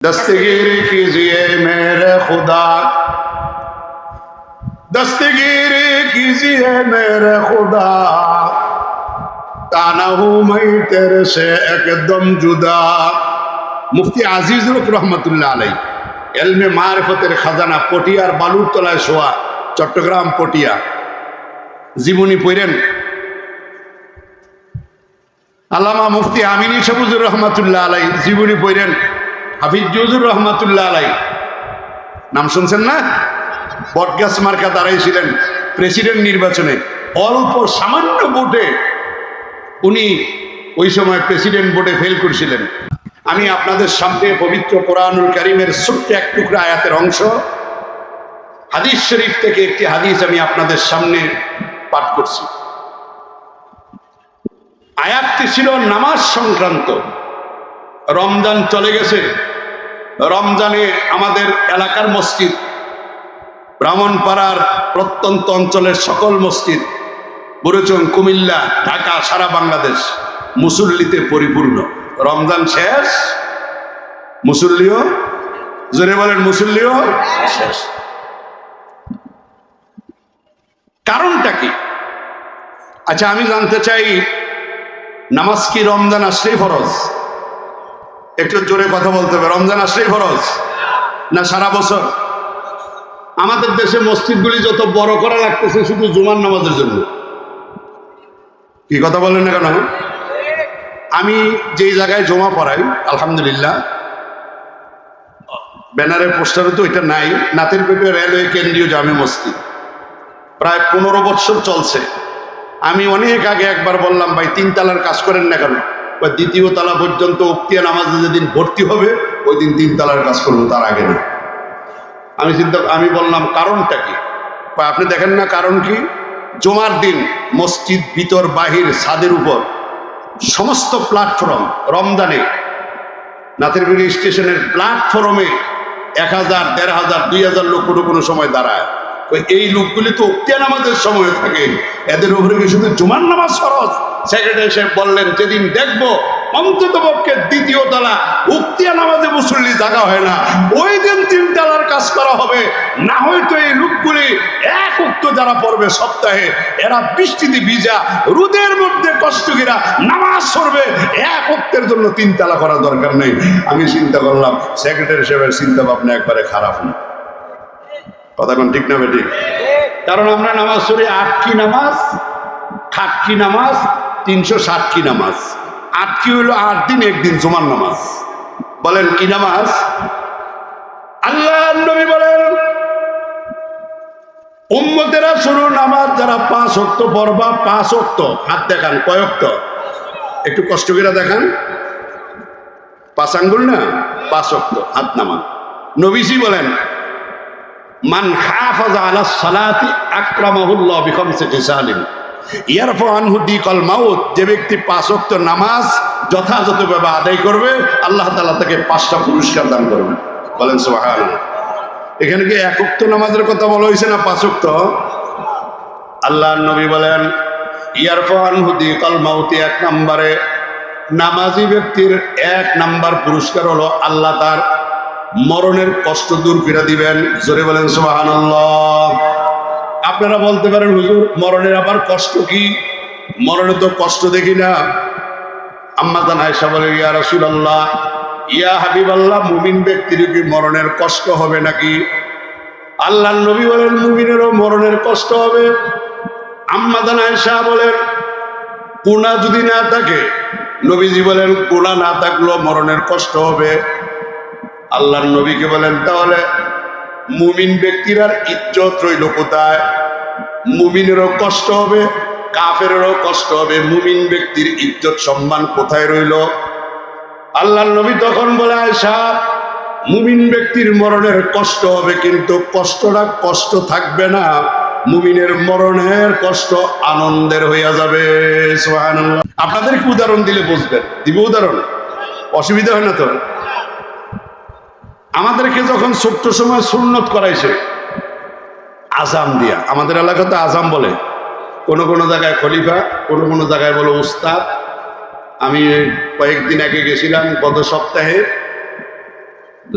दस्तगीर कीजिए मेरे खुदा, दस्तगीर कीजिए मेरे खुदा, ताना हूं मैं तेरे से एकदम जुदा। मुफ्ती আজিজুল হক রহমতুল্লাহ আলাইহি ইলমে মারিফতের খাজানা পটিয়ার বালুর তলায় শোয়া চট্টগ্রাম পটিয়া জীবনী পড়েন আল্লামা মুফতি আমিনী সবুজুর রহমতুল্লাহ আলাইহি জীবনী পড়েন হাফিজ জুজুর রহমতুল্লাহ আলাইহি নাম শুনছেন না? বটগাছ মার্কা দাঁড়াইছিলেন প্রেসিডেন্ট নির্বাচনে, অল্প সামান্য ভোটে উনি ওই সময় প্রেসিডেন্ট ভোটে ফেল করেছিলেন। আমি আপনাদের সামনে পবিত্র কোরআনুল কারীমের ছোট্ট এক টুকরা আয়াতের অংশ হাদিস শরীফ থেকে একটি হাদিস আমি আপনাদের সামনে পাঠ করছি। আয়াতটি ছিল নামাজ সংক্রান্ত। রমজান চলে গেছে, রমজানে আমাদের এলাকার মসজিদ, ব্রাহ্মণপাড়ার প্রত্যন্ত অঞ্চলের সকল মসজিদ, বুড়িচং, কুমিল্লা, ঢাকা, সারা বাংলাদেশ মুসল্লিতে পরিপূর্ণ। রমজান শেষ, মুসল্লিও, জোরে বলেন, মুসল্লিও শেষ। কারণটা কি? আচ্ছা, আমি জানতে চাই, নামাজ কি রমজান আসলেই ফরজ? একটু জোরে কথা বলতে হবে। রমজান আসলেই ফরজ না সারা বছর? আমাদের দেশে মসজিদগুলি যত বড় করা লাগতেছে শুধু জুমার নামাজের জন্য। কি কথা বলেন না কেন? আমি যেই জায়গায় জমা পড়াই, আলহামদুলিল্লাহ, ব্যানারের পোস্টারে তো এটা নাই, নাতিরপেটে রেলওয়ে কেন্দ্রীয় জামে মসজিদ, প্রায় 15 বছর চলছে। আমি অনেক আগে একবার বললাম, ভাই 3 তালার কাজ করেন না কেন? বা 2য় তালা পর্যন্ত উক্তিয়া নামাজে যেদিন ভর্তি হবে ওই দিন 3 তালার কাজ করবো, তার আগে না। আমি বললাম কারণটা কি? আপনি দেখেন না কারণ কি? জুমার দিন মসজিদ ভিতর বাহির ছাদের উপর সমস্ত প্ল্যাটফর্ম, রমজানে নাতিরবিলি স্টেশনের প্ল্যাটফর্মে 1000, 1500, 2000 লোক কোনো কোনো সময় দাঁড়ায়। এই লোকগুলি তো উক্তিয়া নামাজের সময় থাকে, এদের উপরে কি শুধু জুমার নামাজ ফরজ? সেক্রেটারি সাহেব বললেন, যেদিন দেখবো অন্তত পক্ষে 2য় তালা উক্তিয়া নামাজে মুসল্লি জায়গা হয় না, ওই দিন 3 তালার কাজ করা হবে। না হয়তো এই লোকগুলি এক উক্ত যারা পড়বে সপ্তাহে, এরা বৃষ্টিতে ভিজা রোদের মধ্যে কষ্টগিরা নামাজ পড়বে, এক উক্তের জন্য 3 তালা করা দরকার নেই। আমি চিন্তা করলাম, সেক্রেটারি সাহেবের চিন্তা ভাবনা একবারে খারাপ না। কথা কোন ঠিক না বেটি? কারণ আমরা নামাজ পড়ি 8 কি নামাজ, খাট কি নামাজ, 360 কি নামাজ। 8 কি হইল 8 দিন 1 দিন জুমার নামাজ। বলেন কি নামাজ? আল্লাহ নবী বলেন, উম্মতেরা শুরু নামাজ যারা 5 ওয়াক্ত পড়বা, 5 ওয়াক্ত। হাত দেখান, কয় ওয়াক্ত? একটু কষ্ট করে দেখান। 5 আঙ্গুল না, 5 ওয়াক্ত হাত নামান। নবীজি বলেন, মান হাফাজা আলা সালাতি আকরামাহুল্লাহ বিখামসিতি সালিম ইয়ারফা আনহু দিকাল মাউত। যে ব্যক্তি 5 ওয়াক্ত নামাজ যথাযথভাবে আদায় করবে, আল্লাহ তাআলা তাকে 5টা পুরস্কার দান করবেন। বলেন সুবহানাল্লাহ। এখানে কি 1 ওয়াক্ত নামাজের কথা বলা হয়েছে না 5 ওয়াক্ত? আল্লাহর নবী বলেন, ইয়ারফা আনহু দিকাল মাউত, 1 নম্বরে নামাজি ব্যক্তির 1 নম্বর পুরস্কার হলো আল্লাহ তার মরণের কষ্ট দূর করে দিবেন। জোরে বলেন সুবহানাল্লাহ। আপনারা বলতে পারেন, হুজুর মরণের আবার কষ্ট কি? মরণে তো কষ্ট দেখি না। আম্মা জান আয়েশা বলে, ইয়া রাসূলুল্লাহ, ইয়া হাবিবাল্লাহ, মুমিন ব্যক্তির কি মরণের কষ্ট হবে নাকি? আল্লাহর নবী বলেন, মুমিনেরও মরণের কষ্ট হবে। আম্মা জান আয়েশা বলেন, গুনাহ যদি না থাকে, নবীজি বলেন গুনাহ না থাকলেও মরণের কষ্ট হবে। আল্লাহর নবীকে বলেন, তাহলে মুমিন ব্যক্তির আর ইজ্জত রইল কোথায়? মুমিনেরও কষ্ট হবে, কাফেরেরও কষ্ট হবে, মুমিন ব্যক্তির ইজ্জত সম্মান কোথায় রইল? আল্লাহর নবী তখন বলে, আয়েশা, মুমিন ব্যক্তির মরণের কষ্ট হবে, কিন্তু কষ্টটা কষ্ট থাকবে না, মুমিনের মরণের কষ্ট আনন্দের হইয়া যাবে। সুবহানাল্লাহ। আপনাদেরকে উদাহরণ দিলে বুঝবেন। দিব উদাহরণ? অসুবিধা হয় না তো? আমাদেরকে যখন ছোট্ট সময় সুন্নত করাইছে আজাম দিয়া, আমাদের এলাকাতে আজাম বলে, কোনো কোনো জায়গায় খলিফা, কোনো কোনো জায়গায় বলে উস্তাদ। আমি কয়েকদিন আগে গেছিলাম, গত সপ্তাহে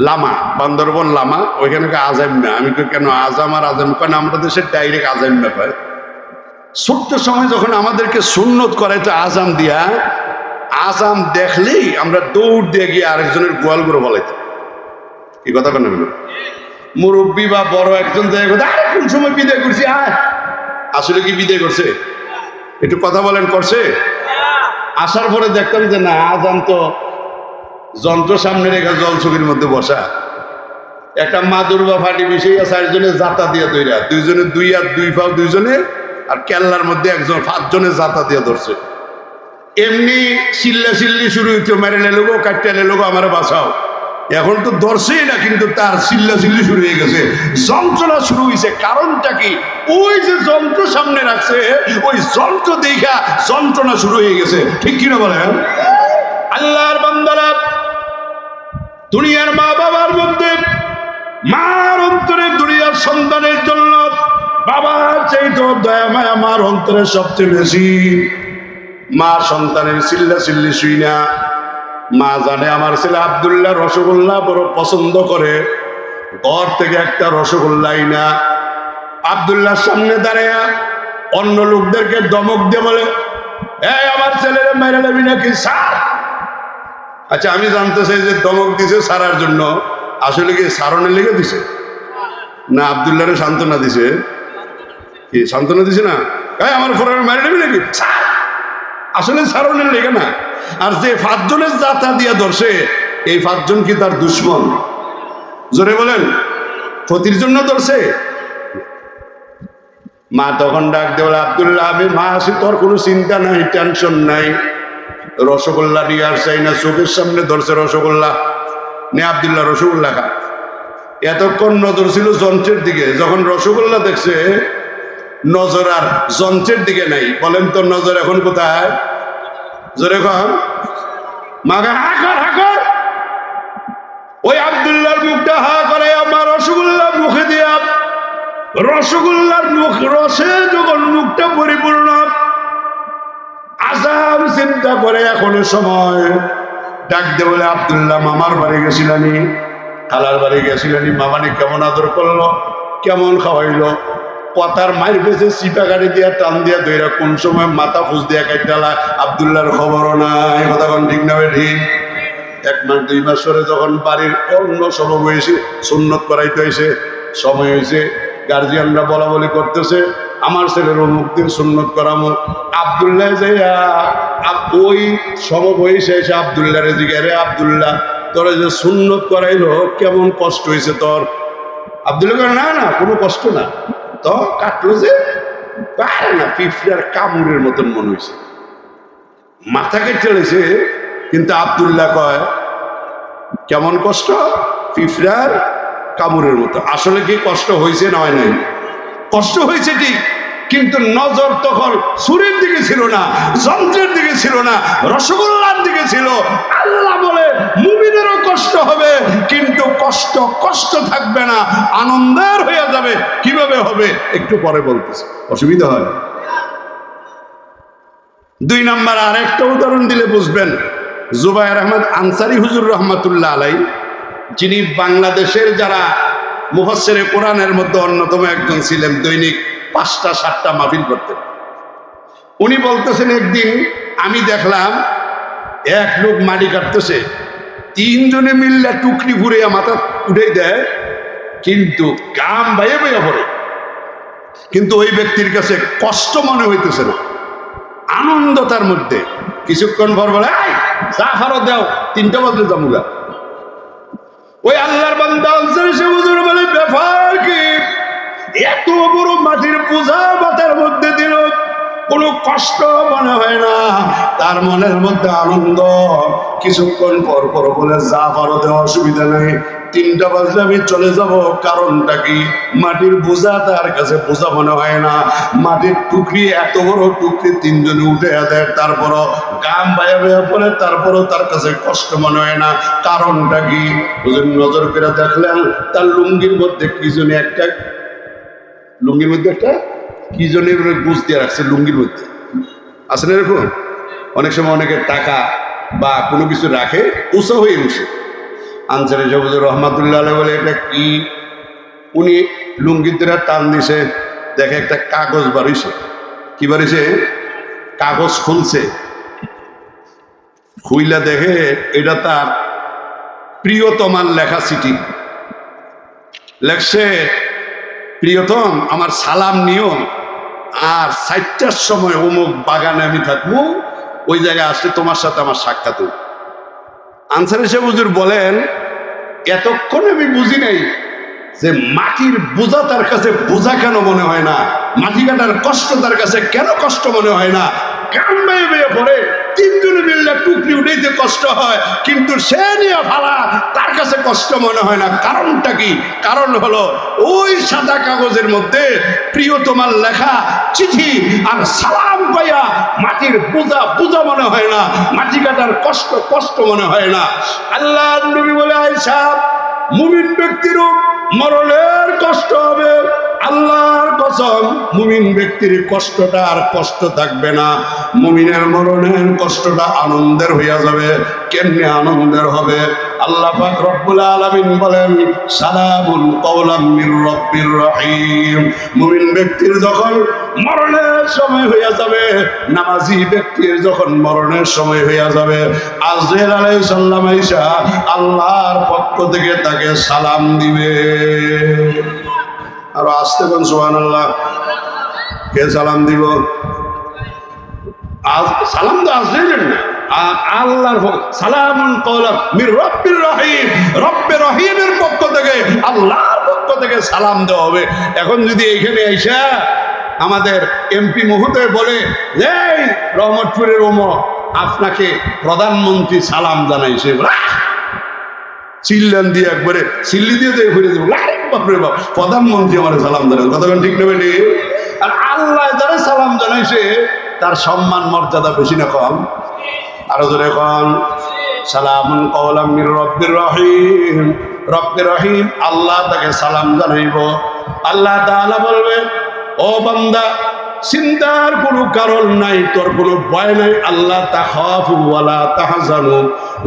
লামা, বান্দরবন লামা, ওইখানে আজাইম্যা। আমি কেন আজাম আর আজাম, কারণ আমরা দেশের ডাইরেক্ট আজাইম্যা পাই। ছোট্ট সময় যখন আমাদেরকে সুন্নত করাইতো আজাম দিয়া, আজাম দেখলেই আমরা দৌড় দিয়ে গিয়ে আরেকজনের গোয়াল করে বলাইতাম। কি কথা কেন মুরব্বী বা বড় একজন আরে কোন সময় বিদায় করছি, আসলে কি বিদায় করছে? একটু কথা বলেন, করছে? আসার পরে দেখতাম যে না, আজান তো যন্ত্র সামনে রেখে জল ছবির মধ্যে বসা। একটা মাদুর বা ফাটি মিশিয়ে 4 জনে জাতা দিয়ে তৈরা, 2 জনে 2 হাত 2 পাও 2 জনে, আর কেল্লার মধ্যে একজন 5 জনে জাতা দিয়ে ধরছে। এমনি চিল্লা চিল্লি শুরু হইতো, মেরে লেলোগো, কাটতে লেলোগো, আমার বাঁচাও। এখন তো ধরছেই না, কিন্তু তার চিল্লা চিল্লি শুরু হয়ে গেছে, যন্ত্রণা শুরু হয়েছে। কারণটা কি? ওই যে যন্ত্র সামনে রাখছে, ওই যন্ত্র দেখা যন্ত্রণা শুরু হয়ে গেছে। ঠিক কিনা বলেন? আল্লাহর বান্দারা, দুনিয়ার মা বাবার মধ্যে মার অন্তরে দুনিয়ার সন্তানের জন্য বাবার চাইতে দয়া মায়া মার অন্তরে সবচেয়ে বেশি। মা সন্তানের চিল্লা চিল্লি শুই না। মা জানে আমার ছেলে আব্দুল্লাহ রসগোল্লা বড় পছন্দ করে, ঘর থেকে একটা রসগোল্লাই না। আব্দুল্লাহর সামনে দাঁড়িয়ে অন্য লোকদেরকে দমক দিয়ে বলে, এই আমার ছেলের মেরে নেবি নাকি স্যার? আচ্ছা, আমি জানতে চাই যে দমক দিছে সারার জন্য, আসলে কি সারণে লেগে দিছে না আব্দুল্লাহরে সান্ত্বনা দিছে? কি সান্ত্বনা দিছে না? আমার ফোনের মেরে নেবি নাকি স্যার? আসলে সারণের লেগে না। আর যে 5 জনের জাতা দিয়া ধরছে, এই 5 জন কি তার দুশ্মন? জোরে বলেন, ক্ষতির জন্য ধরছে? মা তখন ডাক দিয়ে বলে, আব্দুল্লাহ আমি মা আছি, তোর কোনো চিন্তা নাই, টেনশন নাই। রসগোল্লা নিয়ে আর চাই না, চোখের সামনে ধরছে রসগোল্লা, নে আব্দুল্লাহ রসগোল্লা খা। এতক্ষণ নজর ছিল যন্ত্রের দিকে, যখন রসগোল্লা দেখছে নজর আর যন্ত্রের দিকে নাই। বলেন তো নজর এখন কোথায়? জোরে কর। মাকে হা কর, হা কর। ওই আব্দুল্লাহর মুখটা হা করে, আমার রসগোল্লা মুখে দিয়া, রসগোল্লার মুখ রসে যখন মুখটা পরিপূর্ণ, আজাম চিন্তা করে এখনো সময়। ডাক দে বলে, আব্দুল্লাহ মামার বাড়ি গেছিলানি, খালার বাড়ি গেছিলানি, মামানি কেমন আদর করলো, কেমন খাওয়াইলো? কথার মায়ের পেছে চিপা গাড়ি দিয়া টান দিয়া ধইরা কোন সময় মাথা ফুস দিয়া কাটালা, আব্দুল্লাহর খবরও নাই। কথা কোন ঠিক না ঠিক? 1 মাস 2 মাস পরে যখন বাড়ির অন্য সব হয়েছে, সুন্নত করাইতে হয়েছে, সময় হয়েছে, গার্জিয়ানরা বলা বলি করতেছে, আমার ছেলের অমুক দিন সুন্নত করামো। আব্দুল্লাহ যাইয়া ওই সম বয়সে এসে আব্দুল্লাহরে জিজ্ঞাসা, আব্দুল্লাহ তোরা যে সুন্নত করাইলো কেমন কষ্ট হয়েছে তোর? আব্দুল্লাহ না না কোনো কষ্ট না, তো কাটলো যে পারে না, পিঁপড়ার কামড়ের মতন মনে হয়েছে, মাথা কেটে রয়েছে। কিন্তু আব্দুল্লাহ কয় কেমন কষ্ট? পিঁপড়ার কামড়ের মতো। আসলে কি কষ্ট হয়েছে? নয় নাই, কষ্ট হয়েছে ঠিক, কিন্তু নজর তখন ছুরির দিকে ছিল না, যন্ত্রের দিকে ছিল না, রসগোল্লার দিকে ছিল। আল্লাহ বলে মুমিনেরও কষ্ট হবে, কিন্তু কষ্ট কষ্ট থাকবে না, আনন্দের হয়ে যাবে। কিভাবে হবে একটু পরে বলতেছি, অসুবিধা হয়। 2 নম্বর আরেকটা উদাহরণ দিলে বুঝবেন। জুবায়ের আহমদ আনসারী হুজুর রহমাতুল্লাহ আলাই, যিনি বাংলাদেশের যারা মুফাসসিরে কোরআনের মধ্যে অন্যতম একজন ছিলেন, দৈনিক 5টা 7টা মাহফিল করতেন। উনি বলতেছেন, একদিন আমি দেখলাম এক লোক মাটি কাটতেছে, 3 জনে মিললে টুকরি ঘুরে মাথা উঠে দেয়, কিন্তু গাম বাইয়ে বাইয়া পড়ে, কিন্তু ওই ব্যক্তির কাছে কষ্ট মনে হইতেছে না, আনন্দ তার মধ্যে। কিছুক্ষণ পর বলে, যা ফারো দাও, 3টা বাজলে জামুগা। ওই আল্লাহর বান্দা আনসারী হুজুর বলে, ব্যাপার কি? এত বড় মাটির বোঝা মাথার মধ্যে দিল, কোনো কষ্ট মনে হয় না, তার মনের মধ্যে আনন্দ। কিছুক্ষণ পর পর বলে, যা পারো দেওয়া অসুবিধা নেই, 3টা বাজলে আমি চলে যাব। কারণটা কি? মাটির বোঝা তার কাছে বোঝা মনে হয় না। মাটির টুকরি, এত বড় টুকরি 3 জনে উঠে দেয়, তারপরও গাম বায়া বায়া পড়ে, তারপরও তার কাছে কষ্ট মনে হয় না। কারণটা কি? নজর করে দেখলেন তার লুঙ্গির মধ্যে কি জন্য একটা, লুঙ্গির মধ্যে একটা কি জন্য গুছ দিয়ে রাখছে, লুঙ্গির মধ্যে আছে না এরকম? অনেক সময় অনেকের টাকা বা কোনো কিছু রাখে উঁচা হয়ে বসে। আনসারী সাহেব হুজুর রহমাতুল্লাহ আলাইহি বলে এটা কি? উনি লুঙ্গিতে টান দিছে, দেখে একটা কাগজ বাড়িছে। কি বাড়িছে? কাগজ খুলছে, খুইলা দেখে এটা তার প্রিয়তমার লেখা চিঠি। লেখছে, প্রিয়তম আমার সালাম নিও, আর 4টার সময় অমুক বাগানে আমি থাকবো, ওই জায়গায় আসলে তোমার সাথে আমার সাক্ষাৎ হবে। আনসারী সাহেব হুজুর বলেন, এতক্ষণ আমি বুঝি নাই যে মাটির বোঝা তার কাছে বোঝা কেন মনে হয় না, মাটি কাটার কষ্ট তার কাছে কেন কষ্ট মনে হয় না। কান বেয়ে বেয়ে পড়ে 3 জনে মিললে টুকরি উঠাইতে কষ্ট হয়, কিন্তু সে নিয়ে ফালা তার কাছে কষ্ট মনে হয় না। কারণটা কি? কারণ হলো ওই সাদা কাগজের মধ্যে প্রিয়তমার লেখা চিঠি, আর সালাম পাইয়া মাটির বোঝা বোঝা মনে হয় না, মাটি কাটার কষ্ট কষ্ট মনে হয় না। আল্লাহ নবী বলে, আয়েশা, মুমিন ব্যক্তিরও মরণের কষ্ট হবে। আল্লাহর কসম, মুমিন ব্যক্তির কষ্টটা আর কষ্ট থাকবে না। মুমিনের মরণের কষ্টটা আনন্দের হইয়া যাবে। কেমনে আনন্দের হবে? আল্লাহ পাক রব্বুল আলামিন বলেন, সালামুন কাওলাম মির রব্বির রহিম। মুমিন ব্যক্তির যখন মরণের সময় হইয়া যাবে, নামাজি ব্যক্তির যখন মরণের সময় হইয়া যাবে, আজরাইল আলাইহিস সালাম আইসা আল্লাহর পক্ষ থেকে তাকে সালাম দিবে। আর আসতে কোন সুবহানাল্লাহ। কে সালাম দিব? সালাম তো আজরাইলের না, আল্লাহর সালামুন কাওলাম মির রব্বির রহিম। রব্বে রহিমের পক্ষ থেকে, আল্লাহর পক্ষ থেকে সালাম দেওয়া হবে। এখন যদি এইখানে আইসা আমাদের এমপি মহোদয় বলে, এই রহমতপুরের ওমর আপনাকে প্রধানমন্ত্রী সালাম জানাইছে, চিল্লান দিয়ে একবারে চিল্লি দিয়ে দিয়ে ঘুরে দেবো, বাপরে বাপ, প্রধানমন্ত্রী আমার সালাম জানাই, কতক্ষণ ঠিক নেবে? আর আল্লাহ যারা সালাম জানাইছে তার সম্মান মর্যাদা বেশি না কম? আরো জোরে কন, সালামুন কাওলাম মির রব্বির রহিম। রব্বির রহিম আল্লাহ তাকে সালাম জানাইব। আল্লাহ তাআলা বলবে, ও বান্দা, চিন্তার কোনো কারণ নাই, তোর কোনো ভয় নাই। আল্লাহ তাখাফু ওয়ালা তাহজানু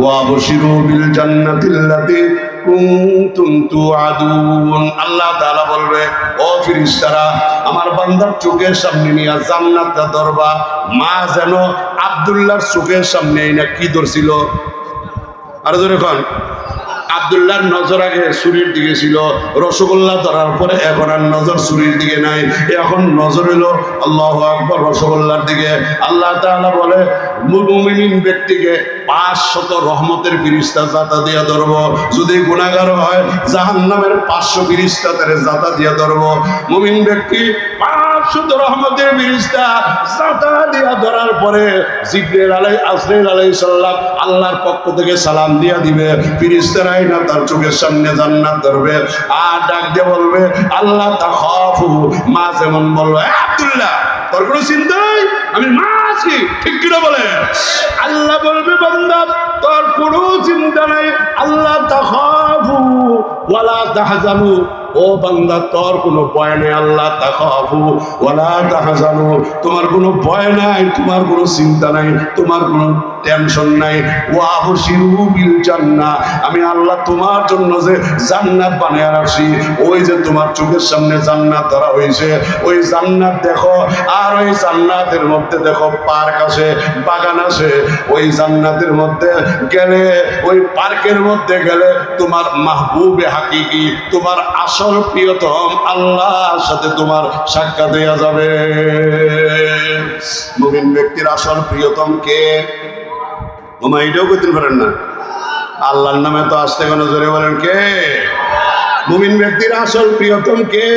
ওয়া বশিরু বিল জান্নাতিল্লাতী কুনতুম তুআদুন। আল্লাহ তাআলা বলবে, ও ফেরেশতারা, আমার বান্দার চোখের সামনে নিয়ে জান্নাতটা ধরবা। মা যেন আব্দুল্লাহর চোখের সামনে না কি ধরছিল? আরো জোরে কোন। আব্দুল্লাহর নজর আগে ছুরির দিকে ছিল, রসগোল্লা ধরার পরে এখন আর নজর ছুরির দিকে নাই, এখন নজর হলো আল্লাহু আকবার রসগোল্লার দিকে। আল্লাহ তাআলা বলে, মুমিন ব্যক্তিকে 500 রহমতের ফেরেশতা জাতা দিয়া ধরব। যদি গুনাহগার হয় জাহান্নামের 500 ফেরেশতা তারে জাতা দিয়া ধরব। মুমিন ব্যক্তি 500 রহমতের ফেরেশতা জাতা দিয়া ধরার পরে জিবরাইল আলাইহিস সালাম আল্লাহর পক্ষ থেকে সালাম দিয়া দিবে। ফেরেশতারা না তার চোখের সামনে জান্নাত ধরবে, আর ডাক দিয়ে বলবে, আল্লাহ তাখাফু। মা যেমন বলবে, আব্দুল্লাহ তোর কোনো চিন্তা নাই, আমি মা আছি, ঠিক কিনা বলে? আল্লাহ বলবে, বান্দা তোর কোনো চিন্তা নাই, আল্লাহ তাখাফু ওয়ালা তাহজানু। ও বান্দা, তোর কোনো ভয় নেই, আল্লাহ তাখাফু ওয়ালা তাহজানু। তোমার কোনো ভয় নাই, তোমার কোনো চিন্তা নাই, তোমার কোনো টেনশন নাই। ওয়া বশিরু বিল জান্নাহ। আমি আল্লাহ তোমার জন্য যে জান্নাত বানিয়ে রাখছি, ওই যে তোমার চোখের সামনে জান্নাত ধরা হয়েছে, ওই জান্নাত দেখো। আর ওই জান্নাতের মধ্যে দেখো পার্ক আছে, বাগান আছে। ওই জান্নাতের মধ্যে গেলে, ওই পার্কের মধ্যে গেলে তোমার মাহবুবে হাকিকি, তোমার আসল প্রিয়তম আল্লাহর সাথে তোমার সাক্ষাৎ হয়ে যাবে। মুমিন ব্যক্তির আসল প্রিয়তম কে? ওমা এটাও করতে পারেন না? আল্লাহর নামে তো আসতে কেন জোরে বলেন, কে? মুমিন ব্যক্তির আসল প্রিয়তম কে?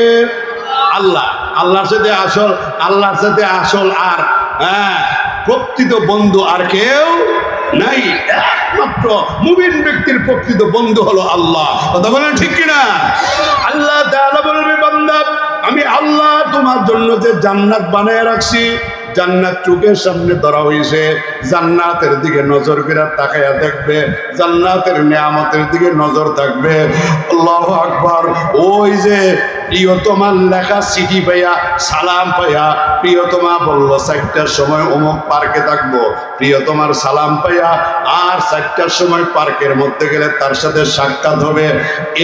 আল্লাহ। আল্লাহর সাথে আসল, আল্লাহর সাথে আসল আর প্রকৃত বন্ধু আর কেউ নাই। একমাত্র মুমিন ব্যক্তির প্রকৃত বন্ধু হলো আল্লাহ। কথা বলেন ঠিক কিনা? আল্লাহ তাআলা বলবে, বান্দা আমি আল্লাহ তোমার জন্য যে জান্নাত বানিয়ে রাখছি, জান্নাত চোখের সামনে ধরা হয়েছে, জান্নাতের দিকে নজর করে তাকায়া দেখবে, জান্নাতের নিয়ামতের দিকে নজর থাকবে। আল্লাহু আকবার। ওই যে প্রিয়তমার লেখা চিঠি পাইয়া সালাম পাইয়া প্রিয়তমা বলল 4টার সময় অমুক পার্কে থাকবো, প্রিয়তমার সালাম পাইয়া আর 4টার সময় পার্কের মধ্যে গেলে তার সাথে সাক্ষাৎ হবে।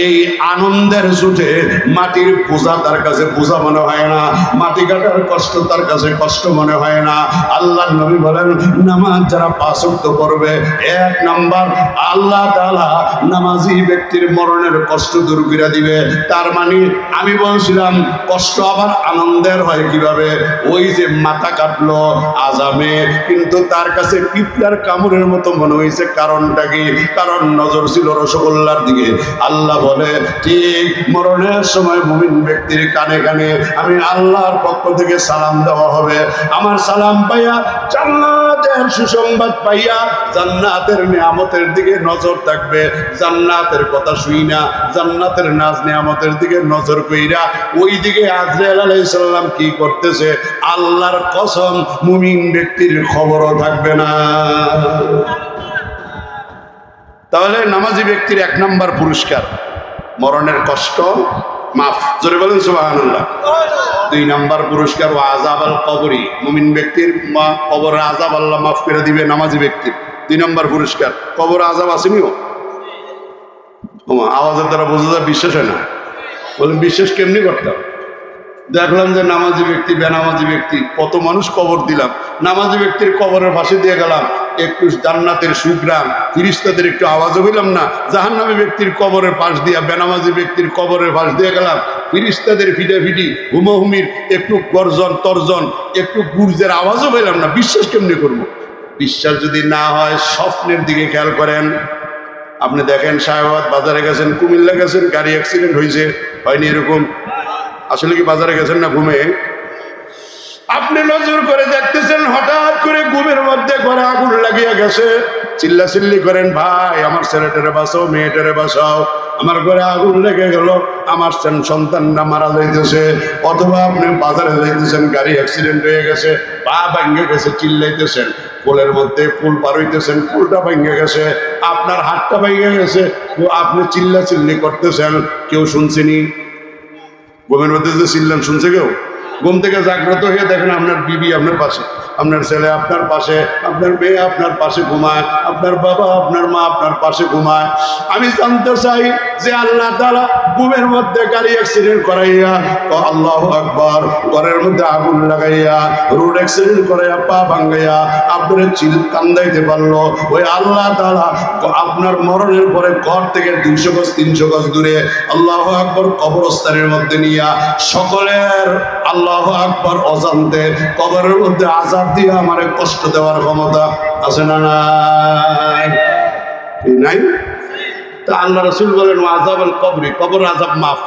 এই আনন্দের জুটে মাটির বোঝা তার কাছে বোঝা মনে হয় না, মাটি কাটার কষ্ট তার কাছে কষ্ট মনে হয় না। আল্লাহ নবী বলেন নামাজ যারা 5 ওয়াক্ত পড়বে, 1 নাম্বার আল্লাহ তাআলা নামাজি ব্যক্তির মরণের কষ্ট দূর করে দিবে। তার মানে আমি বলছিলাম কষ্ট আবার আনন্দের হয় কিভাবে? ওই যে মাথা কাটলো আজামে, কিন্তু তার কাছে পিঁপড়ার কামড়ের মতো মনে হয়েছে। কারণটা কি? কারণ নজর ছিল রসগোল্লার দিকে। আল্লাহ বলে ঠিক মরণের সময় মুমিন ব্যক্তির কানে কানে আমি আল্লাহর পক্ষ থেকে সালাম দেওয়া হবে। আমার সালাম পাইয়া জান্নাতের সুসংবাদ পাইয়া জান্নাতের নিয়ামতের দিকে নজর থাকবে, জান্নাতের কথা শুই না, জান্নাতের নাজ নিয়ামতের দিকে নজর কইরা ওই দিকে আজরাইল আলাইহিস সালাম কি করতেছে আল্লাহর কসম মুমিন ব্যক্তির খবরও থাকবে না। তাহলে নামাজি ব্যক্তির 1 নাম্বার পুরস্কার মরণের কষ্ট মাফ, জোরে বলেন সুবহানাল্লাহ। 2 নাম্বার পুরস্কার ও আযাব আল কবরি, মুমিন ব্যক্তির কবরের আযাব আল্লাহ মাফ করে দিবে নামাজি ব্যক্তির। 2 নাম্বার পুরস্কার। কবর আযাব আসেনিও আওয়াজের দ্বারা বোঝা যায় বিশ্বাস হয় না। বলেন বিশ্বাস কেমনি করতাম? দেখলাম যে নামাজি ব্যক্তি বেনামাজি ব্যক্তি কত মানুষ কবর দিলাম, নামাজি ব্যক্তির কবরের পাশে দিয়ে গেলাম, একটু জান্নাতের সুগ্রাম ফিরিস্তাদের একটু আওয়াজও হইলাম না। জাহান্নামী ব্যক্তির কবরের পাশ দিয়া বেনামাজি ব্যক্তির কবরের পাশ দিয়ে গেলাম, ফিরিস্তাদের ফিটাফিটি হুমোহুমির একটু গর্জন তর্জন একটু গুর্জের আওয়াজও হইলাম না। বিশ্বাস কেমনি করব? বিশ্বাস যদি না হয় স্বপ্নের দিকে খেয়াল করেন। আপনি দেখেন শাহবাদ বাজারে গেছেন, কুমিল্লা গেছেন, গাড়ি অ্যাক্সিডেন্ট হয়েছে, হয়নি এরকম? আসলে কি বাজারে গেছেন না ঘুমে? আপনি নজর করে দেখতেছেন হঠাৎ করে ঘুমের মধ্যে ঘরে আগুন লাগিয়ে গেছে, চিল্লাচিল্লি করেন ভাই আমার ছেলেটারে বাঁচাও, মেয়েটারে বাঁচাও, আমার ঘরে আগুন লেগে গেল, আমার সন্তানরা মারা যাইতেছে। অথবা আপনি বাজারে যাইতেছেন, গাড়ি অ্যাক্সিডেন্ট হয়ে গেছে, পা ভেঙে গেছে, চিল্লাইতেছেন, পোলের মধ্যে পুল পার হইতেছেন, পুলটা ভেঙে গেছে, আপনার হাতটা ভেঙে গেছে, আপনি চিল্লাচিল্লি করতেছেন, কেউ শুনছেনি? ঘুমের মধ্যে যে চিল্লান শুনছে কেউ? ঘুম থেকে জাগ্রত হয়ে দেখেন আপনার বিবি আপনার পাশে, আপনার ছেলে আপনার পাশে, আপনার মেয়ে আপনার পাশে ঘুমায়, আপনার বাবা আপনার মা আপনার পাশে ঘুমায়। আমি জানতে চাই যে আল্লাহ তাআলা ঘুমের মধ্যে গাড়ি অ্যাক্সিডেন্ট করাইয়া, আল্লাহু আকবার, ঘরের মধ্যে আগুন লাগাইয়া, রোড অ্যাক্সিডেন্ট করাইয়া, পা ভাঙ্গাইয়া আপনার চিল কান্দাইতে পারলো, ওই আল্লাহ তাআলা আপনার মরণের পরে ঘর থেকে 200 গজ 300 গজ দূরে আল্লাহু আকবার কবরস্থানের মধ্যে নিয়া সকলের আল্লাহু আকবার অজান্তে কবরের মধ্যে আযাব দিয়ে আমারে কষ্ট দেওয়ার ক্ষমতা আছে না নাই? নাই? তা আল্লাহ রাসূল বলেন আযাবুল কবরি, কবর আযাব মাফ।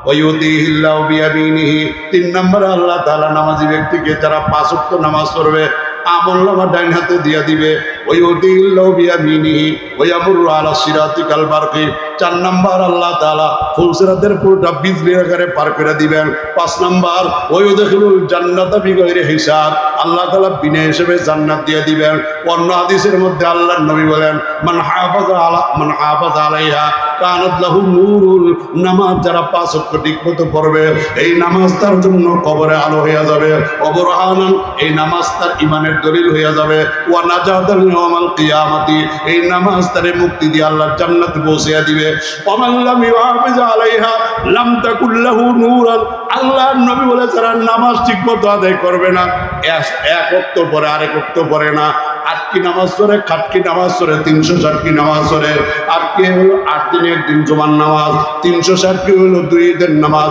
ওয়ায়ুদিহিল্লাহু বিয়ামিনিহি, 3 নম্বরে আল্লাহ তাআলা নামাজি ব্যক্তিকে যারা 5 ওয়াক্ত নামাজ পড়বে আমলনামা ডাইন হাতে দিয়া দিবে। ওয়ায়ুদিহিল্লাহু বিয়ামিনিহি ওয়ায়ামুরু আলা সিরাতি কাল বারকি, 4 নম্বর আল্লাহ তাআলা ফুলসিরাতের পুলটা বিজলির আকারে পার করে দিবেন। 5 নম্বর ওয়ায়ুদখিলুল জান্নাতা বিগাইরি হিসাব, আল্লাহ তাআলা বিনা হিসাবে জান্নাত দিয়ে দিবেন। অন্য হাদিসের মধ্যে আল্লাহর নবী বলেন মান হাফাযা আলাইহা কানাত লাহু নূরুল, নামাজ যারা 5 ওয়াক্ত ঠিকমতো পড়বে এই নামাজ তার জন্য কবরে আলো হয়ে যাবে, অবরহানান এই নামাজ তার ঈমানের দলিল হয়ে যাবে, ওয়া নাজাতাল ইয়াউমাল কিয়ামাতি এই নামাজ তারে মুক্তি দিয়ে আল্লাহর জান্নাতে পৌঁছে দিবে। ওমান লাম ইউহাফিজ আলাইহা লাম তাকুল লাহু নূরান, আল্লাহর নবী বলে যারা নামাজ ঠিকমতো আদায় করবে না, এক ওয়াক্ত পরে আরেক ওয়াক্ত পড়ে না, আটকি নামাজ পড়ে, খাটকি নামাজ পড়ে, 360 নামাজ পড়ে, আটকি হলো 8 দিনের দিন জুমার নামাজ, 360 হলো 2 ঈদের নামাজ,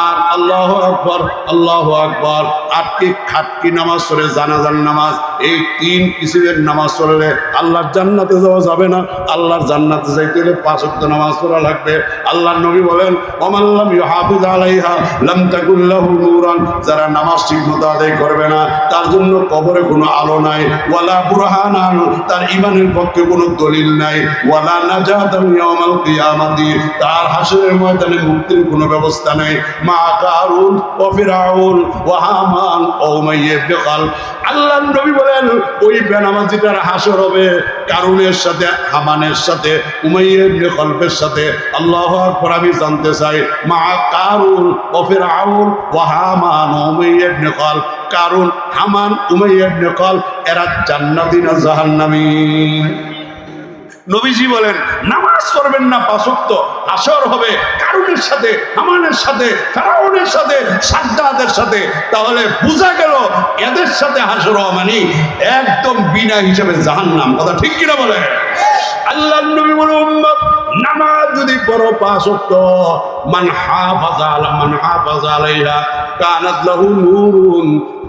আর আল্লাহু আকবার আল্লাহু আকবার আটকি খাটকি নামাজ পড়ে, জানাজার নামাজ, এই 3 কিসিমের নামাজ পড়লে আল্লাহর জান্নাতে যাওয়া যাবে না। আল্লাহর জান্নাতে যাইতে হলে 5 ওয়াক্ত নামাজ পড়া লাগবে। আল্লাহর নবী বলেন ওমান লাম ইউহাফিজ আলাইহা লাম তাকুল লাহু নূরান, যারা নামাজ ঠিকমতো আদায় করবে না তার জন্য কবরে কোনো আলো নাই, ওয়ালা বুরহানান তার ঈমানের পক্ষে কোনো দলিল নাই, ওয়ালা নাজাতান ইয়াউমাল কিয়ামাতি তার হাসরের ময়দানে মুক্তির কোনো ব্যবস্থা নাই। মা কারুন ও ফিরাউন ও হামান ও উমাইয়া ইবনে খালফ। আল্লাহর নবী বলেন ওই বেনামাজিটার হাসর হবে কারুনের সাথে, হামানের সাথে, উমাইয়া ইবনে খালফের সাথে। আল্লাহু আকবার। আমি জানতে চাই মা কারুন ও ফিরাউন ও হামান ও উমাইয়া ইবনে খালফ, কারুন, হামান, উমাইয়া ইবনে খালফ এরা জান্নাতি না জাহান্নামী? নবীজি বলেন নামাজ পড়বেন না 5 ওয়াক্ত, হাসর হবে কারুনের সাথে, হামানের সাথে, ফেরাউনের সাথে, সাদ্দাতের সাথে। তাহলে বোঝা গেল এদের সাথে হাসর হওয়া মানে একদম বিনা হিসাবে জাহান্নাম। কথা ঠিক কিনা বলে? আল্লাহর নবী বলেন উম্মত নামাজ যদি পড়ো 5 ওয়াক্ত, মান হাফাজা আলাইহা কানাত লাহু নূরুন,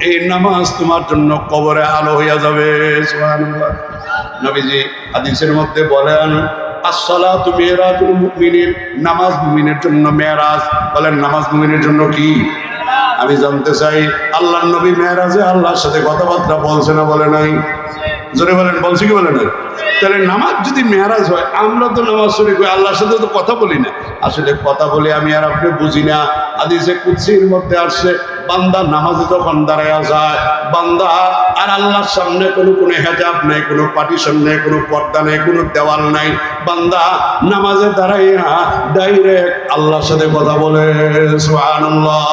এই নামাজ তোমার জন্য কবরে আলো হইয়া যাবে। সুবহানাল্লাহ। নবীজি হাদিসের মধ্যে বলেন আসসালাতু মিরাজুল মুমিনিন, নামাজ মুমিনের জন্য মেরাজ। বলেন নামাজ মুমিনের জন্য কি? আমি জানতে চাই আল্লাহর নবী মেরাজে আল্লাহর সাথে কথাবার্তা বলছে না বলে নাই? জোরে বলেন, বলছে কি বলে নাই? তাহলে নামাজ যদি মেরাজ হয়, আমরা তো নামাজ শরীফ আল্লাহর সাথে তো কথা বলি না। আসলে কথা বলে আমি আর আপনি বুঝি না। হাদিসে কুদসির মধ্যে আসছে বান্দা নামাজে যখন দাঁড়ায়া যায়, বান্দা আর আল্লাহর সামনে কোনো হেজাব নাই, কোনো পার্টিশন নেই, কোনো পর্দা নেই, কোনো দেওয়াল নাই। বান্দা নামাজে দাঁড়াইয়া ডাইরেক্ট আল্লাহর সাথে কথা বলে। সুবহানাল্লাহ।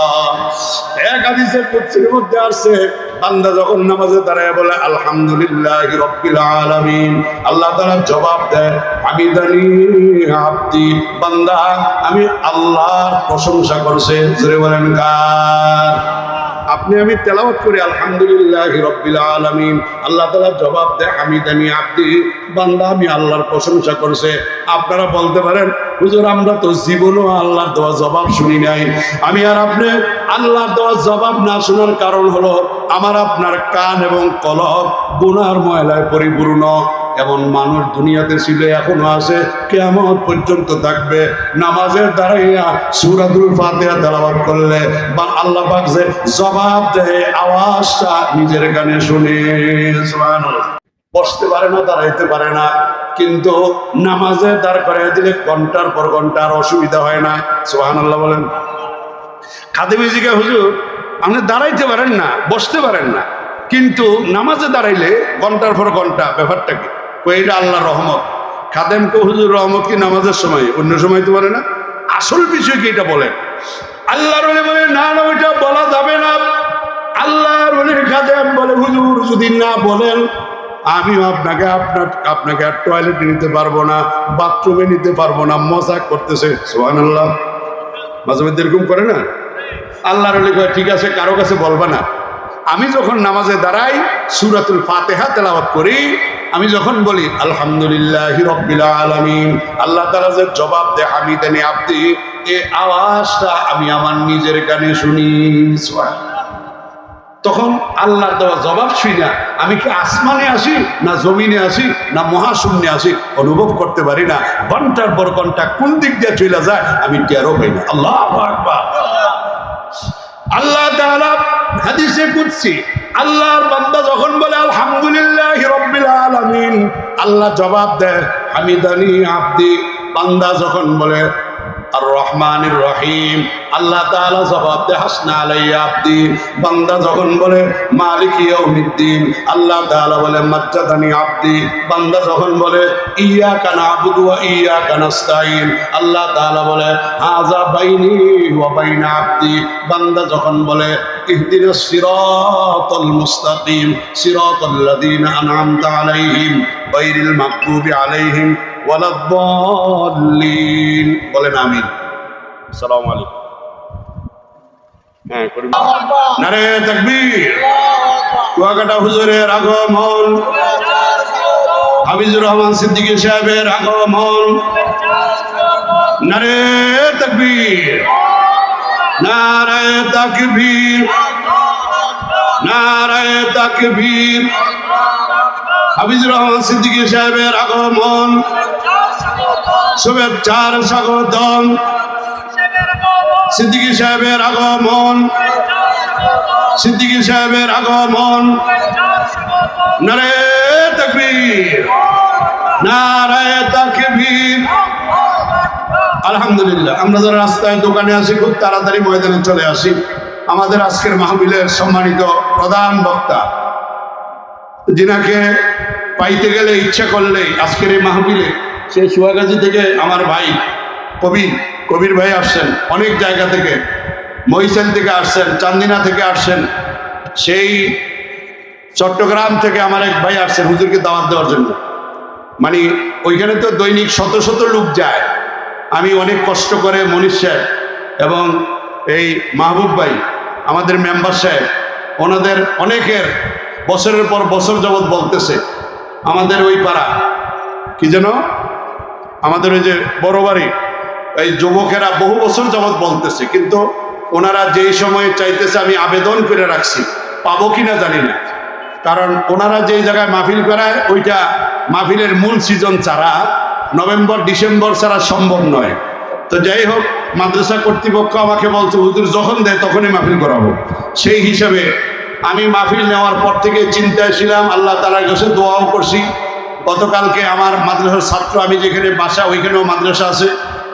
এক হাদিসে কুদসির মধ্যে আসছে বান্দা যখন নামাজে দাঁড়ায় বলে আলহামদুলিল্লাহি রাব্বিল আলামিন, আল্লাহ তাআলা জবাব দেয় হামিদানি আবদি, বান্দা আমি আল্লাহর প্রশংসা করছে। জোরে বলেন কার? আপনি আমি তেলাওয়াত করি আলহামদুলিল্লাহি রাব্বিল আলামিন, আল্লাহ তাআলা জবাব দেয় হামিদানি আবদি, বান্দা আমি আল্লাহর প্রশংসা করছে। আপনারা বলতে পারেন হুজুর আমরা তো জীবনও আল্লাহর দেওয়া জবাব শুনি নাই। আমি আর আপনি আল্লাহর দেওয়া জবাব না শোনার কারণ হলো আমার আপনার কান এবং কলব গুনার ময়লায় পরিপূর্ণ। এমন মানুষ দুনিয়াতে ছিল, এখনো আছে, কিয়ামত পর্যন্ত থাকবে। নামাজের দাঁড়াইয়া সূরাতুল ফাতিহা তেলাওয়াত করলে বা আল্লাহ পাক যে জবাব দেয় আওয়াজটা নিজের কানে শুনে। সুবহানাল্লাহ। বসতে পারে না, দাঁড়াইতে পারে না, কিন্তু নামাজে দাঁড় করাইয়া দিলে ঘন্টার পর ঘন্টা আর অসুবিধা হয় না। সুবহানাল্লাহ বলেন। খাদেমি জিজ্ঞাসা হুজুর আপনি দাঁড়াইতে পারেন না, বসতে পারেন না, কিন্তু নামাজে দাঁড়াইলে ঘন্টার পর ঘন্টা, ব্যাপারটা কি? এটা আল্লাহর রহমত। খাদেম কো হুজুর রহমত কি নামাজের সময়, অন্য সময় তো পারে না? আসল বিষয় কি এটা বলেন। আল্লাহর ওলি বলে না না ওইটা বলা যাবে না। আল্লাহর ওলির খাদেম বলে হুজুর যদি না বলেন আমিও আপনাকে আর টয়লেটে নিতে পারবো না, বাথরুমে নিতে পারবো না। মজাক করতেছে। সুবহানাল্লাহ। মাঝে মধ্যে এরকম করে না? আল্লাহর ওলি কয় ঠিক আছে, কারো কাছে বলবা না। আমি যখন নামাজে দাঁড়াই সূরাতুল ফাতিহা তেলাওয়াত করি, আমি যখন বলি আলহামদুলিল্লাহি রাব্বিল আলামিন, আল্লাহ তাআলা যে জবাব দেয় হামিদানি আবদি, এই আওয়াজটা আমি আমার নিজের কানে শুনি। তখন আল্লাহর দেওয়া জবাব শুই না আমি কি আসমানে আসি না জমিনে আসি না মহাশূন্যে আসি অনুভব করতে পারি না। ঘন্টার পর ঘন্টা কোন দিক দিয়ে চলে যায় আমি টেরও পাই না। আল্লাহু আকবার। আল্লাহ তাআলা হাদিসে কুদসি আল্লাহর বান্দা যখন বলে আলহামদুলিল্লাহি রাব্বিল আলামিন, আল্লাহ জবাব দেয় হামিদানি আবদি। বান্দা যখন বলে আর রহমানির রহিম, আল্লাহ তাআলা জবাব দেয় হাসনা আলাইয়া আবদি। বান্দা যখন বলে মালিক ইয়াউমিদ্দিন, আল্লাহ তাআলা বলে মাজ্জাদানি আবদি। বান্দা যখন বলে ইয়াকা না'বুদু ওয়া ইয়াকা নাস্তাইন, আল্লাহ তাআলা বলে হাযা বাইনি ওয়া বাইনা আবদি। বান্দা যখন বলে ইহদিনাস সিরাতাল মুস্তাকিম সিরাতাল লাযিনা আন'আমতা আলাইহিম গায়রিল মাগদুবি আলাইহিম ওয়ালাদ-দাল্লিন, বলেন আমিন। আসসালামু আলাইকুম। হ্যাঁ করি। নারে তাকবীর। কুয়াকাটা হুজুরের আগমন, হাফিজুর রহমান সিদ্দিকী সাহেবের আগমন। নারে তাকবীর, নারে তাকবীর, নারে তাকবীর। হাফিজুর রহমান সিদ্দিকী সাহেবের আগমন, শুভেচ্ছার স্বাগতম। সিদ্দিকী সাহেবের আগমন, সিদ্দিকী সাহেবের আগমন। নারে তাকবীর, নারে তাকবীর। আলহামদুলিল্লাহ আমরা যারা রাস্তায় দোকানে আসি খুব তাড়াতাড়ি ময়দানে চলে আসি। আমাদের আজকের মাহফিলের সম্মানিত প্রধান বক্তা, যিনাকে পাইতে গেলে ইচ্ছা করলেই আজকের এই মাহফিলে, সেই সুয়াগাজী থেকে আমার ভাই কবির ভাই আসছেন, অনেক জায়গা থেকে, মহিষেন থেকে আসছেন, চান্দিনা থেকে আসছেন, সেই চট্টগ্রাম থেকে আমার এক ভাই আসছেন হুজুরকে দাওয়াত দেওয়ার জন্য। মানে ওইখানে তো দৈনিক শত শত লোক যায়। আমি অনেক কষ্ট করে মনীষ সাহেব এবং এই মাহবুব ভাই আমাদের মেম্বার সাহেব, ওনাদের অনেকের বছরের পর বছর যাবৎ বলতেছে আমাদের ওই পাড়া কি যেন আমাদের ওই যে বড় বাড়ি, এই যুবকেরা বহু বছর যাবৎ বলতেছে, কিন্তু ওনারা যেই সময় চাইতেছে আমি আবেদন করে রাখছি, পাবো কিনা জানি না। কারণ ওনারা যেই জায়গায় মাহফিল করায় ওইটা মাহফিলের মূল সিজন ছাড়া, নভেম্বর ডিসেম্বর ছাড়া সম্ভব নয়। তো যাই হোক, মাদ্রাসা কর্তৃপক্ষ আমাকে বলছে হুজুর যখন দেয় তখনই মাহফিল করাবো। সেই হিসাবে আমি মাহফিল নেওয়ার পর থেকে চিন্তায় ছিলাম, আল্লাহ তাআলার কাছে দোয়াও করছি। গতকালকে আমার মাদ্রাসার ছাত্র, আমি যেখানে বাসা ওইখানেও মাদ্রাসা আছে,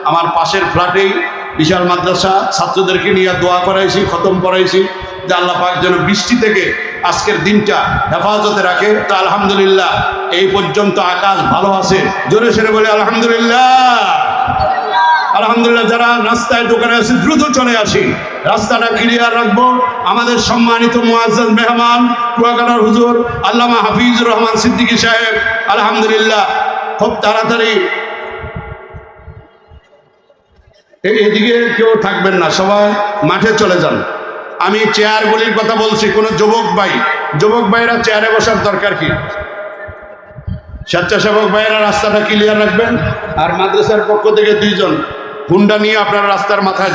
আমার পাশের ফ্ল্যাটেই বিশাল মাদ্রাসা, ছাত্রদেরকে নিয়ে দোয়া করাইছি, খতম করাইছি যে আল্লাহ পাক যেন বৃষ্টি থেকে আজকের দিনটা হেফাজতে রাখে। তো আলহামদুলিল্লাহ এই পর্যন্ত আকাশ ভালো আছে, জোরে সেরে বলে আলহামদুলিল্লাহ। আলহামদুলিল্লাহ। যারা রাস্তায় দোকানে আছে দ্রুত চলে আসি, রাস্তাটা ক্লিয়ার রাখবো। আমাদের সম্মানিত মুআজ্জাজ মেহমান কুয়াকাটার হুজুর আল্লামা হাফিজুর রহমান সিদ্দিকী সাহেব, আলহামদুলিল্লাহ খুব তাড়াতাড়ি, এদিকে কেউ থাকবেন না, সবাই মাঠে চলে যান। আমি চেয়ারগুলির কথা বলছি, কোনো যুবক ভাইরা চেয়ারে বসার দরকার কি? স্বেচ্ছাসেবক ভাইয়েরা রাস্তাটা ক্লিয়ার রাখবেন। আর মাদ্রাসার পক্ষ থেকে 2 জন হুন্ডা নিয়ে আপনারা রাস্তার মাথায়